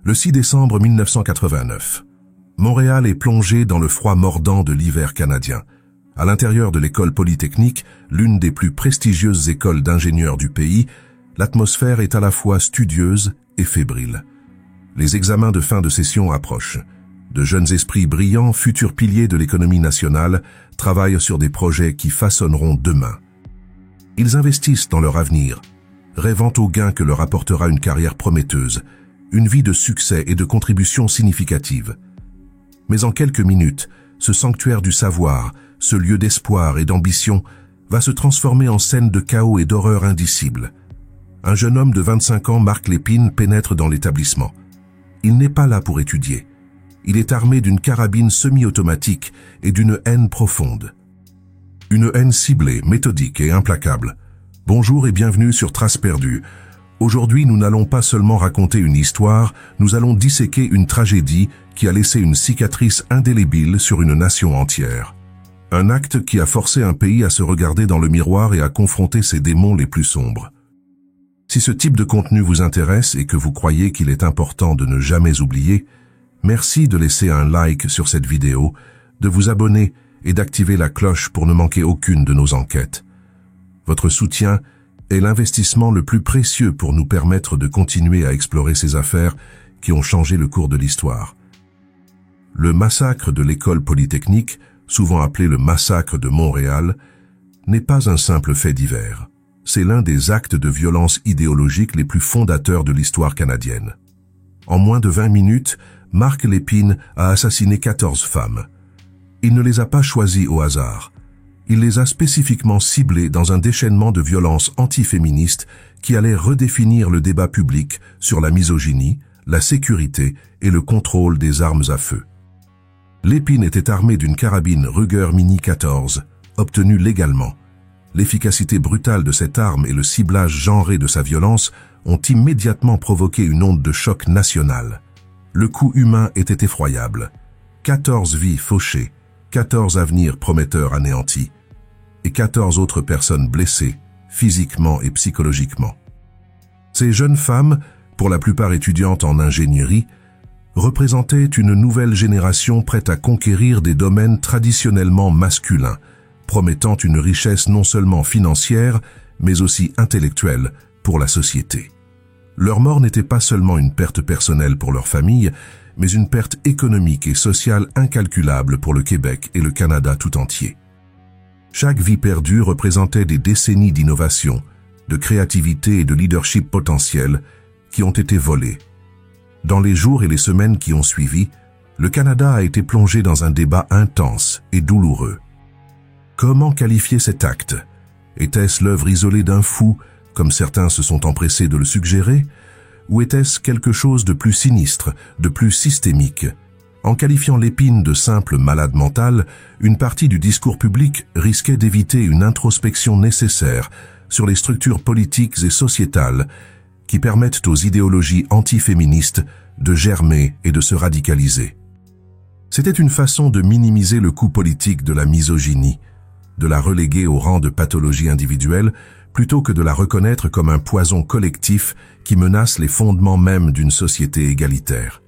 Le 6 décembre 1989. Montréal est plongé dans le froid mordant de l'hiver canadien. À l'intérieur de l'école polytechnique, l'une des plus prestigieuses écoles d'ingénieurs du pays, l'atmosphère est à la fois studieuse et fébrile. Les examens de fin de session approchent. De jeunes esprits brillants, futurs piliers de l'économie nationale, travaillent sur des projets qui façonneront demain. Ils investissent dans leur avenir, rêvant au gain que leur apportera une carrière prometteuse, une vie de succès et de contributions significatives. Mais en quelques minutes, ce sanctuaire du savoir, ce lieu d'espoir et d'ambition, va se transformer en scène de chaos et d'horreur indicible. Un jeune homme de 25 ans, Marc Lépine, pénètre dans l'établissement. Il n'est pas là pour étudier. Il est armé d'une carabine semi-automatique et d'une haine profonde. Une haine ciblée, méthodique et implacable. Bonjour et bienvenue sur Traces perdues. Aujourd'hui, nous n'allons pas seulement raconter une histoire, nous allons disséquer une tragédie qui a laissé une cicatrice indélébile sur une nation entière. Un acte qui a forcé un pays à se regarder dans le miroir et à confronter ses démons les plus sombres. Si ce type de contenu vous intéresse et que vous croyez qu'il est important de ne jamais oublier, merci de laisser un like sur cette vidéo, de vous abonner et d'activer la cloche pour ne manquer aucune de nos enquêtes. Votre soutien est l'investissement le plus précieux pour nous permettre de continuer à explorer ces affaires qui ont changé le cours de l'histoire. Le massacre de l'école polytechnique, souvent appelé le massacre de Montréal, n'est pas un simple fait divers. C'est l'un des actes de violence idéologique les plus fondateurs de l'histoire canadienne. En moins de 20 minutes, Marc Lépine a assassiné 14 femmes. Il ne les a pas choisies au hasard. Il les a spécifiquement ciblées dans un déchaînement de violences antiféministes qui allait redéfinir le débat public sur la misogynie, la sécurité et le contrôle des armes à feu. Lépine était armé d'une carabine Ruger Mini 14, obtenue légalement. L'efficacité brutale de cette arme et le ciblage genré de sa violence ont immédiatement provoqué une onde de choc national. Le coût humain était effroyable. 14 vies fauchées, 14 avenirs prometteurs anéantis, et 14 autres personnes blessées, physiquement et psychologiquement. Ces jeunes femmes, pour la plupart étudiantes en ingénierie, représentaient une nouvelle génération prête à conquérir des domaines traditionnellement masculins, promettant une richesse non seulement financière, mais aussi intellectuelle pour la société. Leur mort n'était pas seulement une perte personnelle pour leur famille, mais une perte économique et sociale incalculable pour le Québec et le Canada tout entier. Chaque vie perdue représentait des décennies d'innovation, de créativité et de leadership potentiel qui ont été volées. Dans les jours et les semaines qui ont suivi, le Canada a été plongé dans un débat intense et douloureux. Comment qualifier cet acte? Était-ce l'œuvre isolée d'un fou, comme certains se sont empressés de le suggérer, ou était-ce quelque chose de plus sinistre, de plus systémique? En qualifiant Lépine de simple malade mental, une partie du discours public risquait d'éviter une introspection nécessaire sur les structures politiques et sociétales qui permettent aux idéologies antiféministes de germer et de se radicaliser. C'était une façon de minimiser le coût politique de la misogynie, de la reléguer au rang de pathologie individuelle, plutôt que de la reconnaître comme un poison collectif qui menace les fondements mêmes d'une société égalitaire.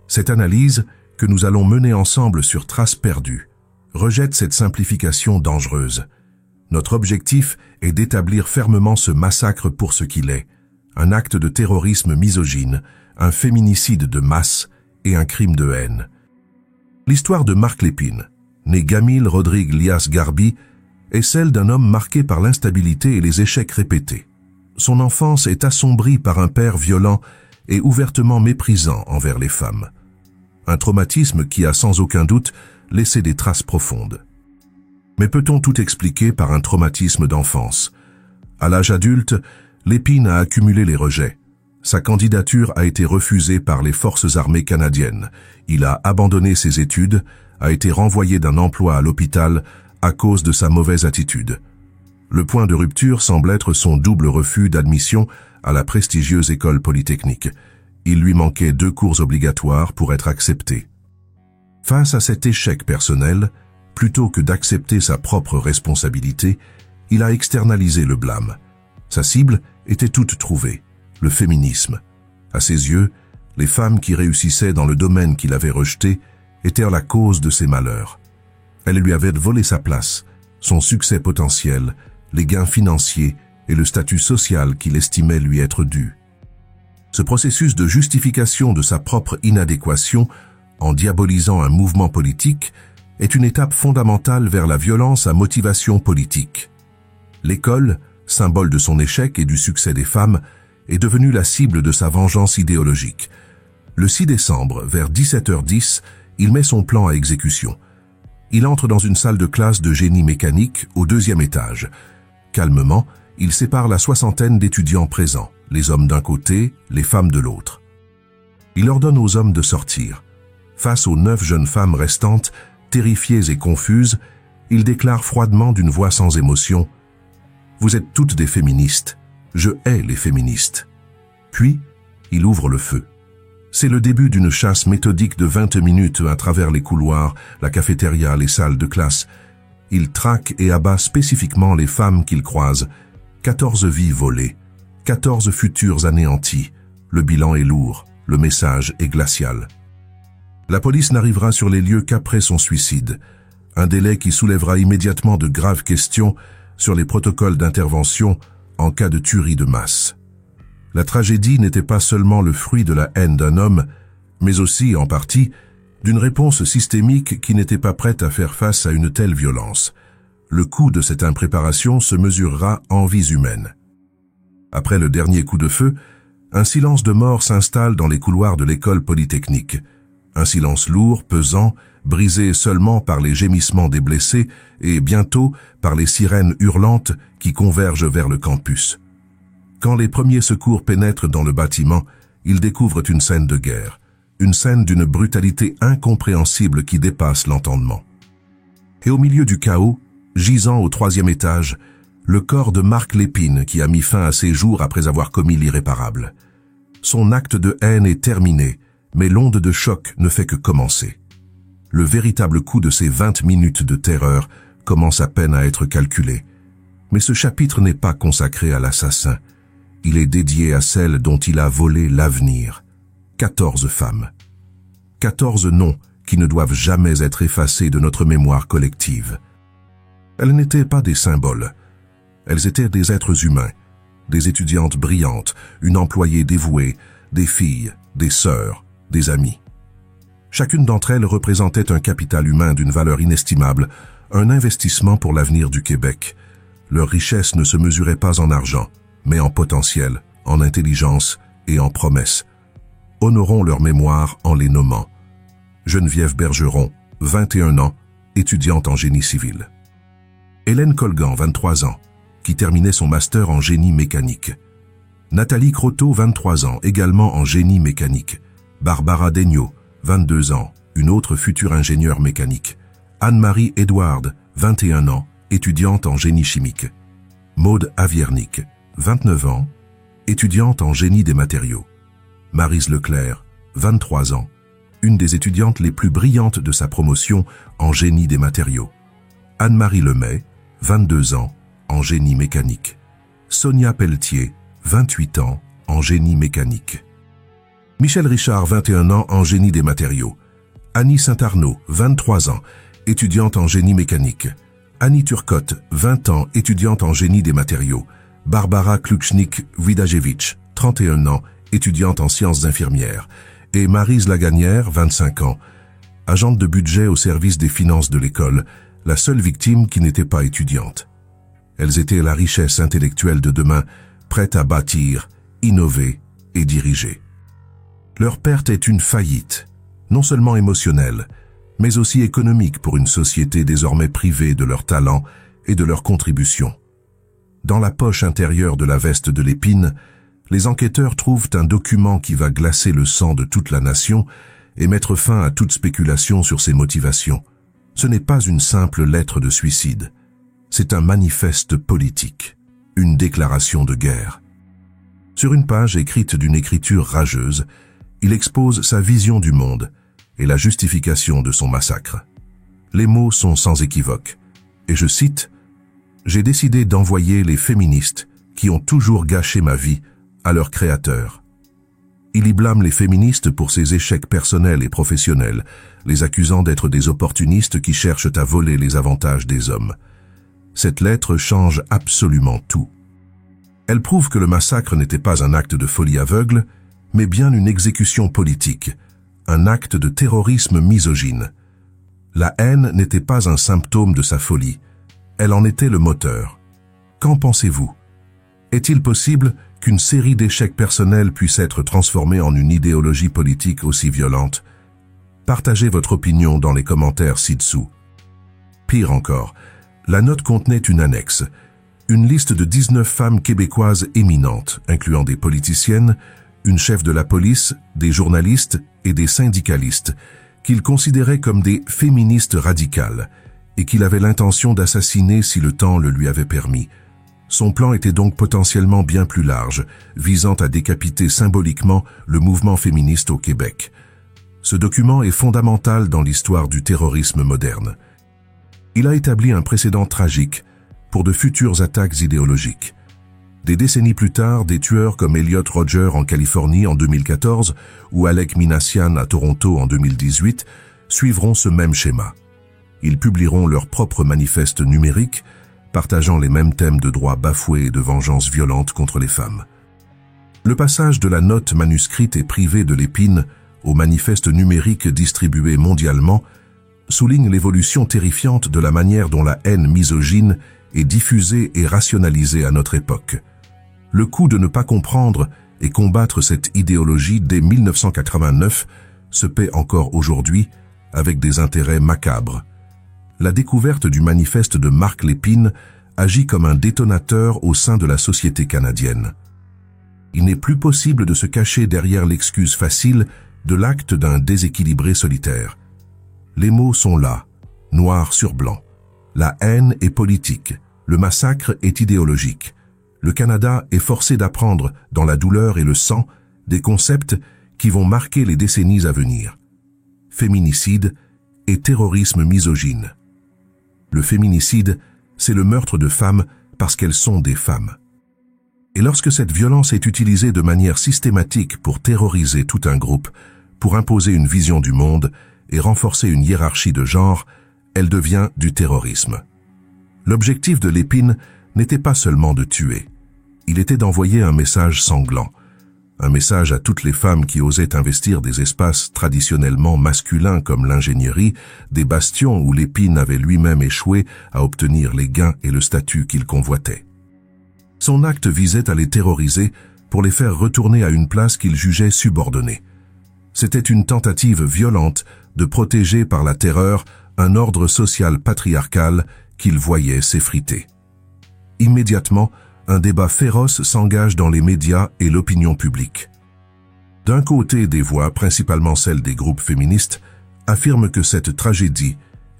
Cette analyse, que nous allons mener ensemble sur Traces perdues, rejette cette simplification dangereuse. Notre objectif est d'établir fermement ce massacre pour ce qu'il est, un acte de terrorisme misogyne, un féminicide de masse et un crime de haine. L'histoire de Marc Lépine, né Gamil Rodrigue Lias Garbi, est celle d'un homme marqué par l'instabilité et les échecs répétés. Son enfance est assombrie par un père violent et ouvertement méprisant envers les femmes. Un traumatisme qui a sans aucun doute laissé des traces profondes. Mais peut-on tout expliquer par un traumatisme d'enfance? À l'âge adulte, Lépine a accumulé les rejets. Sa candidature a été refusée par les forces armées canadiennes. Il a abandonné ses études, a été renvoyé d'un emploi à l'hôpital à cause de sa mauvaise attitude. Le point de rupture semble être son double refus d'admission à la prestigieuse école polytechnique. Il lui manquait 2 cours obligatoires pour être accepté. Face à cet échec personnel, plutôt que d'accepter sa propre responsabilité, il a externalisé le blâme. Sa cible était toute trouvée, le féminisme. À ses yeux, Les femmes qui réussissaient dans le domaine qu'il avait rejeté étaient la cause de ses malheurs. Elles lui avaient volé sa place, son succès potentiel, les gains financiers et le statut social qu'il estimait lui être dû. Ce processus de justification de sa propre inadéquation, en diabolisant un mouvement politique, est une étape fondamentale vers la violence à motivation politique. L'école, symbole de son échec et du succès des femmes, est devenue la cible de sa vengeance idéologique. Le 6 décembre, vers 17h10, il met son plan à exécution. Il entre dans une salle de classe de génie mécanique au 2e étage. Calmement, il sépare la soixantaine d'étudiants présents, les hommes d'un côté, les femmes de l'autre. Il ordonne aux hommes de sortir. Face aux 9 jeunes femmes restantes, terrifiées et confuses, il déclare froidement d'une voix sans émotion « Vous êtes toutes des féministes. Je hais les féministes. » Puis, il ouvre le feu. C'est le début d'une chasse méthodique de 20 minutes à travers les couloirs, la cafétéria, les salles de classe. Il traque et abat spécifiquement les femmes qu'il croise. 14 vies volées, 14 futurs anéantis. Le bilan est lourd, le message est glacial. La police n'arrivera sur les lieux qu'après son suicide, un délai qui soulèvera immédiatement de graves questions sur les protocoles d'intervention en cas de tuerie de masse. La tragédie n'était pas seulement le fruit de la haine d'un homme, mais aussi, en partie, d'une réponse systémique qui n'était pas prête à faire face à une telle violence. Le coût de cette impréparation se mesurera en vies humaines. Après le dernier coup de feu, un silence de mort s'installe dans les couloirs de l'école polytechnique. Un silence lourd, pesant, brisé seulement par les gémissements des blessés et bientôt par les sirènes hurlantes qui convergent vers le campus. Quand les premiers secours pénètrent dans le bâtiment, ils découvrent une scène de guerre, une scène d'une brutalité incompréhensible qui dépasse l'entendement. Et au milieu du chaos, gisant au 3e étage, le corps de Marc Lépine qui a mis fin à ses jours après avoir commis l'irréparable. Son acte de haine est terminé, mais l'onde de choc ne fait que commencer. Le véritable coup de ces 20 minutes de terreur commence à peine à être calculé. Mais ce chapitre n'est pas consacré à l'assassin. Il est dédié à celle dont il a volé l'avenir. 14 femmes. 14 noms qui ne doivent jamais être effacés de notre mémoire collective. Elles n'étaient pas des symboles. Elles étaient des êtres humains, des étudiantes brillantes, une employée dévouée, des filles, des sœurs, des amis. Chacune d'entre elles représentait un capital humain d'une valeur inestimable, un investissement pour l'avenir du Québec. Leur richesse ne se mesurait pas en argent, mais en potentiel, en intelligence et en promesses. Honorons leur mémoire en les nommant. Geneviève Bergeron, 21 ans, étudiante en génie civil. Hélène Colgan, 23 ans, qui terminait son master en génie mécanique. Nathalie Croteau, 23 ans, également en génie mécanique. Barbara Daigneault, 22 ans, une autre future ingénieure mécanique. Anne-Marie Edouard, 21 ans, étudiante en génie chimique. Maude Aviernick, 29 ans, étudiante en génie des matériaux. Maryse Leclerc, 23 ans, une des étudiantes les plus brillantes de sa promotion en génie des matériaux. Anne-Marie Lemay, 22 ans, en génie mécanique. Sonia Pelletier, 28 ans, en génie mécanique. Michel Richard, 21 ans, en génie des matériaux. Annie Saint-Arnaud, 23 ans, étudiante en génie mécanique. Annie Turcotte, 20 ans, étudiante en génie des matériaux. Barbara Klucznik-Widajewicz, 31 ans, étudiante en sciences infirmières. Et Maryse Laganière, 25 ans, agente de budget au service des finances de l'école, la seule victime qui n'était pas étudiante. Elles étaient la richesse intellectuelle de demain, prête à bâtir, innover et diriger. Leur perte est une faillite, non seulement émotionnelle, mais aussi économique pour une société désormais privée de leurs talents et de leurs contributions. Dans la poche intérieure de la veste de Lépine, les enquêteurs trouvent un document qui va glacer le sang de toute la nation et mettre fin à toute spéculation sur ses motivations. Ce n'est pas une simple lettre de suicide, c'est un manifeste politique, une déclaration de guerre. Sur une page écrite d'une écriture rageuse, il expose sa vision du monde et la justification de son massacre. Les mots sont sans équivoque, et je cite « J'ai décidé d'envoyer les féministes qui ont toujours gâché ma vie à leur créateur. » Il y blâme les féministes pour ses échecs personnels et professionnels, les accusant d'être des opportunistes qui cherchent à voler les avantages des hommes. Cette lettre change absolument tout. Elle prouve que le massacre n'était pas un acte de folie aveugle, mais bien une exécution politique, un acte de terrorisme misogyne. La haine n'était pas un symptôme de sa folie, elle en était le moteur. Qu'en pensez-vous? Est-il possible qu'une série d'échecs personnels puisse être transformée en une idéologie politique aussi violente? Partagez votre opinion dans les commentaires ci-dessous. Pire encore, la note contenait une annexe, une liste de 19 femmes québécoises éminentes, incluant des politiciennes, une chef de la police, des journalistes et des syndicalistes, qu'il considérait comme des féministes radicales et qu'il avait l'intention d'assassiner si le temps le lui avait permis. Son plan était donc potentiellement bien plus large, visant à décapiter symboliquement le mouvement féministe au Québec. Ce document est fondamental dans l'histoire du terrorisme moderne. Il a établi un précédent tragique pour de futures attaques idéologiques. Des décennies plus tard, des tueurs comme Elliot Rodger en Californie en 2014 ou Alek Minassian à Toronto en 2018 suivront ce même schéma. Ils publieront leur propre manifeste numérique, partageant les mêmes thèmes de droits bafoués et de vengeance violente contre les femmes. Le passage de la note manuscrite et privée de Lépine au manifeste numérique distribué mondialement souligne l'évolution terrifiante de la manière dont la haine misogyne est diffusée et rationalisée à notre époque. Le coup de ne pas comprendre et combattre cette idéologie dès 1989 se paie encore aujourd'hui avec des intérêts macabres. La découverte du manifeste de Marc Lépine agit comme un détonateur au sein de la société canadienne. Il n'est plus possible de se cacher derrière l'excuse facile de l'acte d'un déséquilibré solitaire. Les mots sont là, noir sur blanc. La haine est politique, le massacre est idéologique. Le Canada est forcé d'apprendre, dans la douleur et le sang, des concepts qui vont marquer les décennies à venir. Féminicide et terrorisme misogyne. Le féminicide, c'est le meurtre de femmes parce qu'elles sont des femmes. Et lorsque cette violence est utilisée de manière systématique pour terroriser tout un groupe, pour imposer une vision du monde et renforcer une hiérarchie de genre, elle devient du terrorisme. L'objectif de Lépine n'était pas seulement de tuer. Il était d'envoyer un message sanglant. Un message à toutes les femmes qui osaient investir des espaces traditionnellement masculins comme l'ingénierie, des bastions où Lépine avait lui-même échoué à obtenir les gains et le statut qu'il convoitait. Son acte visait à les terroriser pour les faire retourner à une place qu'ils jugeaient subordonnée. C'était une tentative violente de protéger par la terreur un ordre social patriarcal qu'ils voyaient s'effriter. Immédiatement, un débat féroce s'engage dans les médias et l'opinion publique. D'un côté, des voix, principalement celles des groupes féministes, affirment que cette tragédie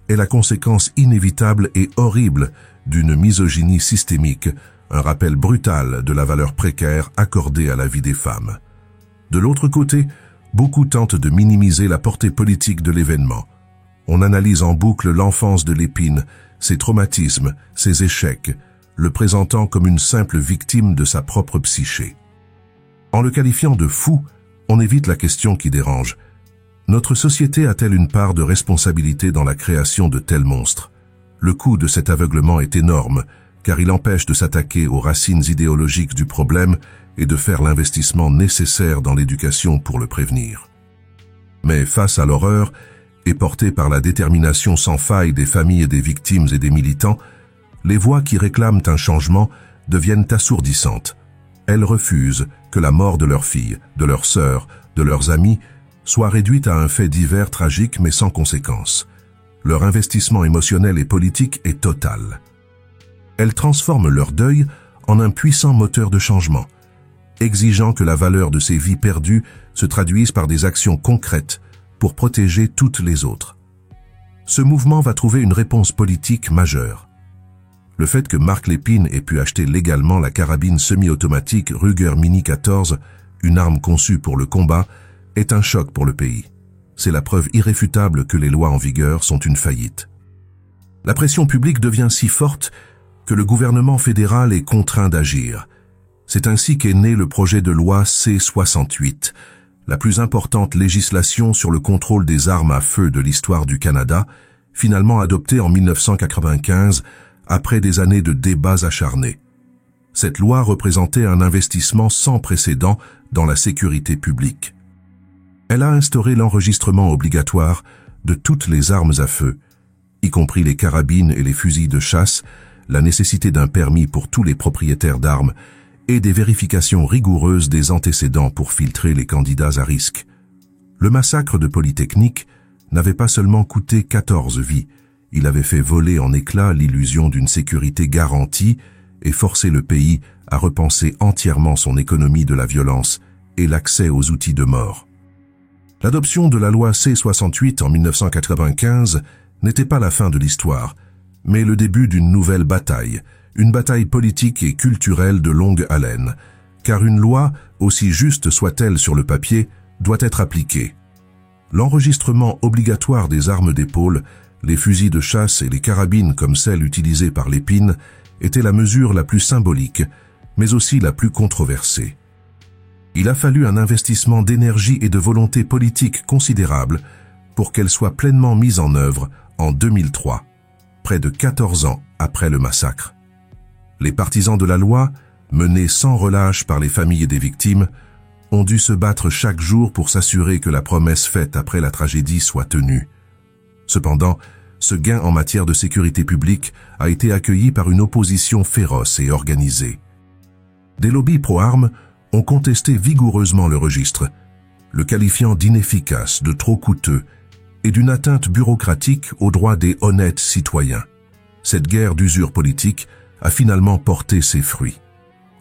est la conséquence inévitable et horrible d'une misogynie systémique, un rappel brutal de la valeur précaire accordée à la vie des femmes. De l'autre côté, beaucoup tentent de minimiser la portée politique de l'événement. On analyse en boucle l'enfance de Lépine, ses traumatismes, ses échecs, le présentant comme une simple victime de sa propre psyché. En le qualifiant de fou, on évite la question qui dérange. Notre société a-t-elle une part de responsabilité dans la création de tels monstres? Le coût de cet aveuglement est énorme, car il empêche de s'attaquer aux racines idéologiques du problème et de faire l'investissement nécessaire dans l'éducation pour le prévenir. Mais face à l'horreur, et porté par la détermination sans faille des familles et des victimes et des militants, les voix qui réclament un changement deviennent assourdissantes. Elles refusent que la mort de leurs filles, de leurs sœurs, de leurs amis soit réduite à un fait divers tragique mais sans conséquence. Leur investissement émotionnel et politique est total. Elles transforment leur deuil en un puissant moteur de changement, exigeant que la valeur de ces vies perdues se traduise par des actions concrètes pour protéger toutes les autres. Ce mouvement va trouver une réponse politique majeure. Le fait que Marc Lépine ait pu acheter légalement la carabine semi-automatique Ruger Mini 14, une arme conçue pour le combat, est un choc pour le pays. C'est la preuve irréfutable que les lois en vigueur sont une faillite. La pression publique devient si forte que le gouvernement fédéral est contraint d'agir. C'est ainsi qu'est né le projet de loi C-68, la plus importante législation sur le contrôle des armes à feu de l'histoire du Canada, finalement adoptée en 1995 après des années de débats acharnés. Cette loi représentait un investissement sans précédent dans la sécurité publique. Elle a instauré l'enregistrement obligatoire de toutes les armes à feu, y compris les carabines et les fusils de chasse, la nécessité d'un permis pour tous les propriétaires d'armes et des vérifications rigoureuses des antécédents pour filtrer les candidats à risque. Le massacre de Polytechnique n'avait pas seulement coûté 14 vies, il avait fait voler en éclats l'illusion d'une sécurité garantie et forcé le pays à repenser entièrement son économie de la violence et l'accès aux outils de mort. L'adoption de la loi C-68 en 1995 n'était pas la fin de l'histoire, mais le début d'une nouvelle bataille, une bataille politique et culturelle de longue haleine, car une loi, aussi juste soit-elle sur le papier, doit être appliquée. L'enregistrement obligatoire des armes d'épaule, les fusils de chasse et les carabines comme celles utilisées par l'épine, était la mesure la plus symbolique, mais aussi la plus controversée. Il a fallu un investissement d'énergie et de volonté politique considérable pour qu'elle soit pleinement mise en œuvre en 2003, près de 14 ans après le massacre. Les partisans de la loi, menés sans relâche par les familles des victimes, ont dû se battre chaque jour pour s'assurer que la promesse faite après la tragédie soit tenue. Cependant, ce gain en matière de sécurité publique a été accueilli par une opposition féroce et organisée. Des lobbies pro-armes ont contesté vigoureusement le registre, le qualifiant d'inefficace, de trop coûteux et d'une atteinte bureaucratique aux droits des honnêtes citoyens. Cette guerre d'usure politique a finalement porté ses fruits.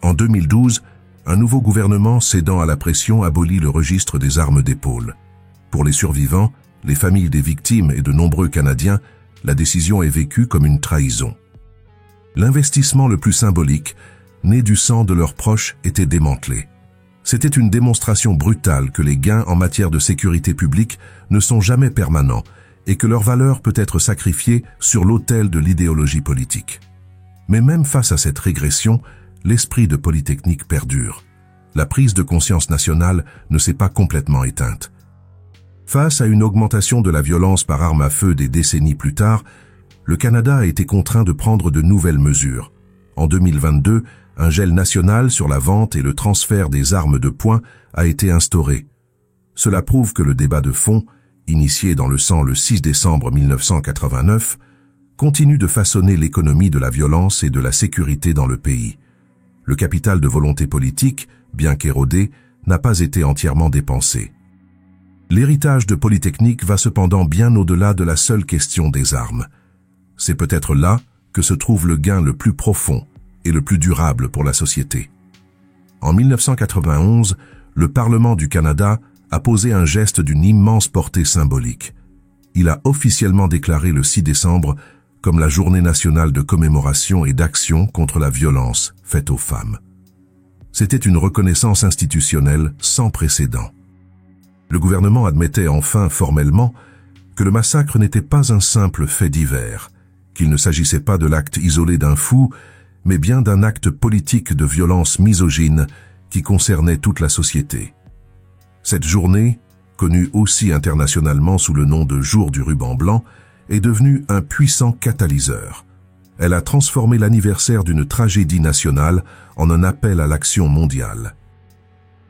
En 2012, un nouveau gouvernement cédant à la pression abolit le registre des armes d'épaule. Pour les survivants, les familles des victimes et de nombreux Canadiens, la décision est vécue comme une trahison. L'investissement le plus symbolique, né du sang de leurs proches, était démantelé. C'était une démonstration brutale que les gains en matière de sécurité publique ne sont jamais permanents et que leur valeur peut être sacrifiée sur l'autel de l'idéologie politique. Mais même face à cette régression, l'esprit de Polytechnique perdure. La prise de conscience nationale ne s'est pas complètement éteinte. Face à une augmentation de la violence par arme à feu des décennies plus tard, le Canada a été contraint de prendre de nouvelles mesures. En 2022, un gel national sur la vente et le transfert des armes de poing a été instauré. Cela prouve que le débat de fond, initié dans le sang le 6 décembre 1989, continue de façonner l'économie de la violence et de la sécurité dans le pays. Le capital de volonté politique, bien qu'érodé, n'a pas été entièrement dépensé. L'héritage de Polytechnique va cependant bien au-delà de la seule question des armes. C'est peut-être là que se trouve le gain le plus profond et le plus durable pour la société. En 1991, le Parlement du Canada a posé un geste d'une immense portée symbolique. Il a officiellement déclaré le 6 décembre comme la journée nationale de commémoration et d'action contre la violence faite aux femmes. C'était une reconnaissance institutionnelle sans précédent. Le gouvernement admettait enfin formellement que le massacre n'était pas un simple fait divers, qu'il ne s'agissait pas de l'acte isolé d'un fou, mais bien d'un acte politique de violence misogyne qui concernait toute la société. Cette journée, connue aussi internationalement sous le nom de Jour du ruban blanc, est devenue un puissant catalyseur. Elle a transformé l'anniversaire d'une tragédie nationale en un appel à l'action mondiale.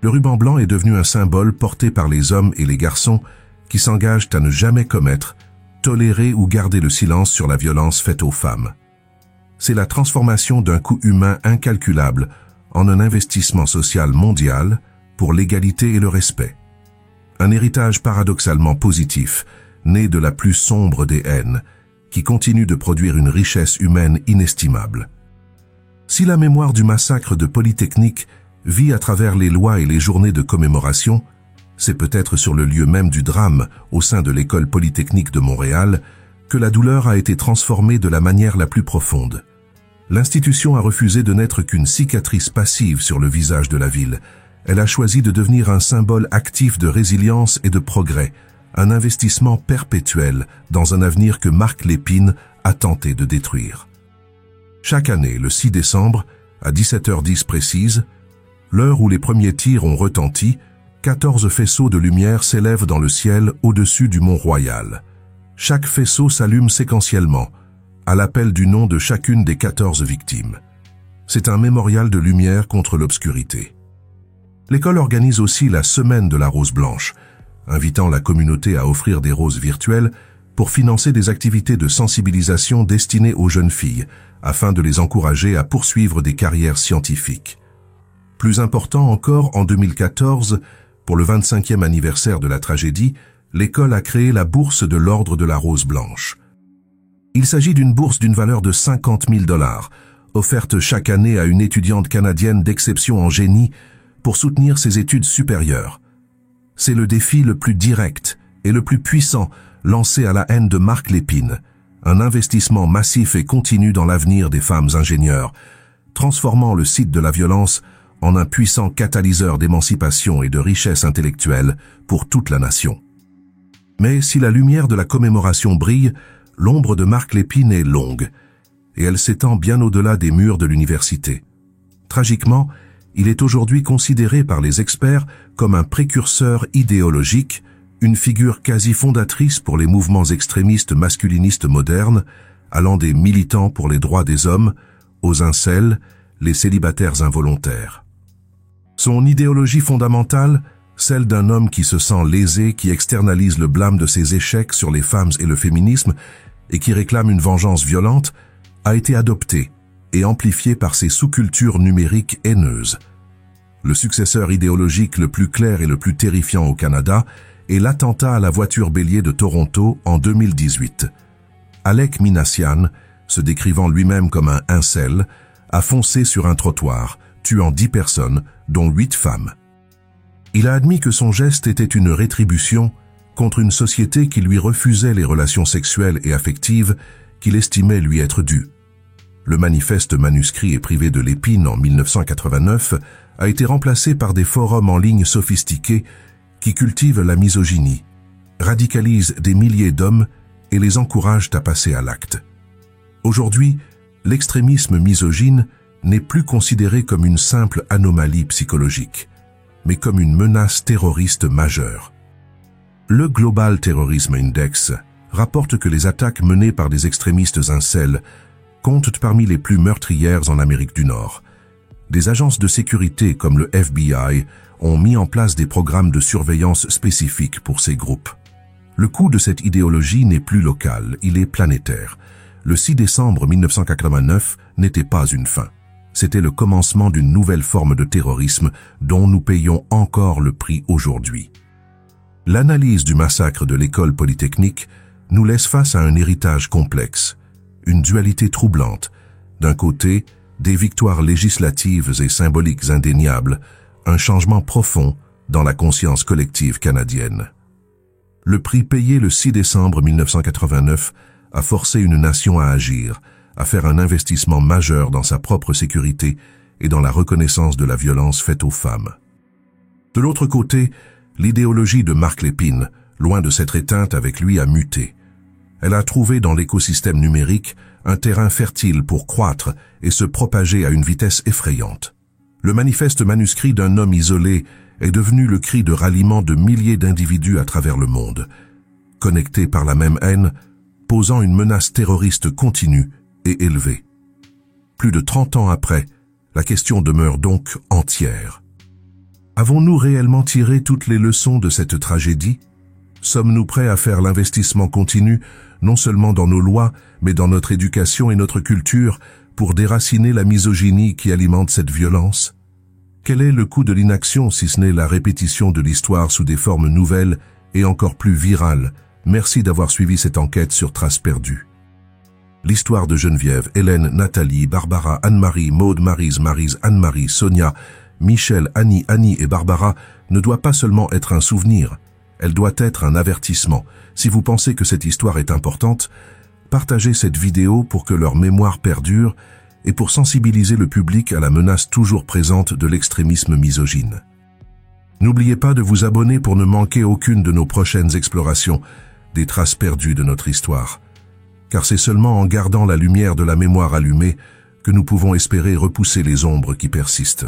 Le ruban blanc est devenu un symbole porté par les hommes et les garçons qui s'engagent à ne jamais commettre, tolérer ou garder le silence sur la violence faite aux femmes. C'est la transformation d'un coût humain incalculable en un investissement social mondial pour l'égalité et le respect. Un héritage paradoxalement positif, né de la plus sombre des haines, qui continue de produire une richesse humaine inestimable. Si la mémoire du massacre de Polytechnique vit à travers les lois et les journées de commémoration, c'est peut-être sur le lieu même du drame, au sein de l'école polytechnique de Montréal, que la douleur a été transformée de la manière la plus profonde. L'institution a refusé de n'être qu'une cicatrice passive sur le visage de la ville. Elle a choisi de devenir un symbole actif de résilience et de progrès, un investissement perpétuel dans un avenir que Marc Lépine a tenté de détruire. Chaque année, le 6 décembre, à 17h10 précise, l'heure où les premiers tirs ont retenti, 14 faisceaux de lumière s'élèvent dans le ciel au-dessus du Mont Royal. Chaque faisceau s'allume séquentiellement, à l'appel du nom de chacune des 14 victimes. C'est un mémorial de lumière contre l'obscurité. L'école organise aussi la Semaine de la Rose Blanche, invitant la communauté à offrir des roses virtuelles pour financer des activités de sensibilisation destinées aux jeunes filles, afin de les encourager à poursuivre des carrières scientifiques. Plus important encore, en 2014, pour le 25e anniversaire de la tragédie, l'école a créé la bourse de l'Ordre de la Rose Blanche. Il s'agit d'une bourse d'une valeur de 50 000 $, offerte chaque année à une étudiante canadienne d'exception en génie pour soutenir ses études supérieures. C'est le défi le plus direct et le plus puissant lancé à la haine de Mark Lépine, un investissement massif et continu dans l'avenir des femmes ingénieurs, transformant le site de la violence en un puissant catalyseur d'émancipation et de richesse intellectuelle pour toute la nation. Mais si la lumière de la commémoration brille, l'ombre de Mark Lépine est longue, et elle s'étend bien au-delà des murs de l'université. Tragiquement, il est aujourd'hui considéré par les experts comme un précurseur idéologique, une figure quasi fondatrice pour les mouvements extrémistes masculinistes modernes, allant des militants pour les droits des hommes aux incels, les célibataires involontaires. Son idéologie fondamentale, celle d'un homme qui se sent lésé, qui externalise le blâme de ses échecs sur les femmes et le féminisme, et qui réclame une vengeance violente, a été adoptée et amplifiée par ses sous-cultures numériques haineuses. Le successeur idéologique le plus clair et le plus terrifiant au Canada est l'attentat à la voiture bélier de Toronto en 2018. Alek Minassian, se décrivant lui-même comme un incel, a foncé sur un trottoir, tuant 10 personnes, dont 8 femmes. Il a admis que son geste était une rétribution contre une société qui lui refusait les relations sexuelles et affectives qu'il estimait lui être dues. Le manifeste manuscrit et privé de Lépine en 1989 a été remplacé par des forums en ligne sophistiqués qui cultivent la misogynie, radicalisent des milliers d'hommes et les encouragent à passer à l'acte. Aujourd'hui, l'extrémisme misogyne n'est plus considéré comme une simple anomalie psychologique, mais comme une menace terroriste majeure. Le Global Terrorism Index rapporte que les attaques menées par des extrémistes incels comptent parmi les plus meurtrières en Amérique du Nord. Des agences de sécurité comme le FBI ont mis en place des programmes de surveillance spécifiques pour ces groupes. Le coût de cette idéologie n'est plus local, il est planétaire. Le 6 décembre 1989 n'était pas une fin. C'était le commencement d'une nouvelle forme de terrorisme dont nous payons encore le prix aujourd'hui. L'analyse du massacre de l'école polytechnique nous laisse face à un héritage complexe, une dualité troublante. D'un côté, des victoires législatives et symboliques indéniables, un changement profond dans la conscience collective canadienne. Le prix payé le 6 décembre 1989 a forcé une nation à agir, à faire un investissement majeur dans sa propre sécurité et dans la reconnaissance de la violence faite aux femmes. De l'autre côté, l'idéologie de Mark Lépine, loin de s'être éteinte avec lui, a muté. Elle a trouvé dans l'écosystème numérique un terrain fertile pour croître et se propager à une vitesse effrayante. Le manifeste manuscrit d'un homme isolé est devenu le cri de ralliement de milliers d'individus à travers le monde, connectés par la même haine, posant une menace terroriste continue et élevée. Plus de 30 ans après, la question demeure donc entière. Avons-nous réellement tiré toutes les leçons de cette tragédie? Sommes-nous prêts à faire l'investissement continu, non seulement dans nos lois, mais dans notre éducation et notre culture, pour déraciner la misogynie qui alimente cette violence? Quel est le coût de l'inaction si ce n'est la répétition de l'histoire sous des formes nouvelles et encore plus virales? Merci d'avoir suivi cette enquête sur Traces perdues. L'histoire de Geneviève, Hélène, Nathalie, Barbara, Anne-Marie, Maude, Maryse, Maryse, Anne-Marie, Sonia, Michel, Annie, Annie et Barbara ne doit pas seulement être un souvenir, elle doit être un avertissement. Si vous pensez que cette histoire est importante, partagez cette vidéo pour que leur mémoire perdure et pour sensibiliser le public à la menace toujours présente de l'extrémisme misogyne. N'oubliez pas de vous abonner pour ne manquer aucune de nos prochaines explorations des traces perdues de notre histoire. Car c'est seulement en gardant la lumière de la mémoire allumée que nous pouvons espérer repousser les ombres qui persistent.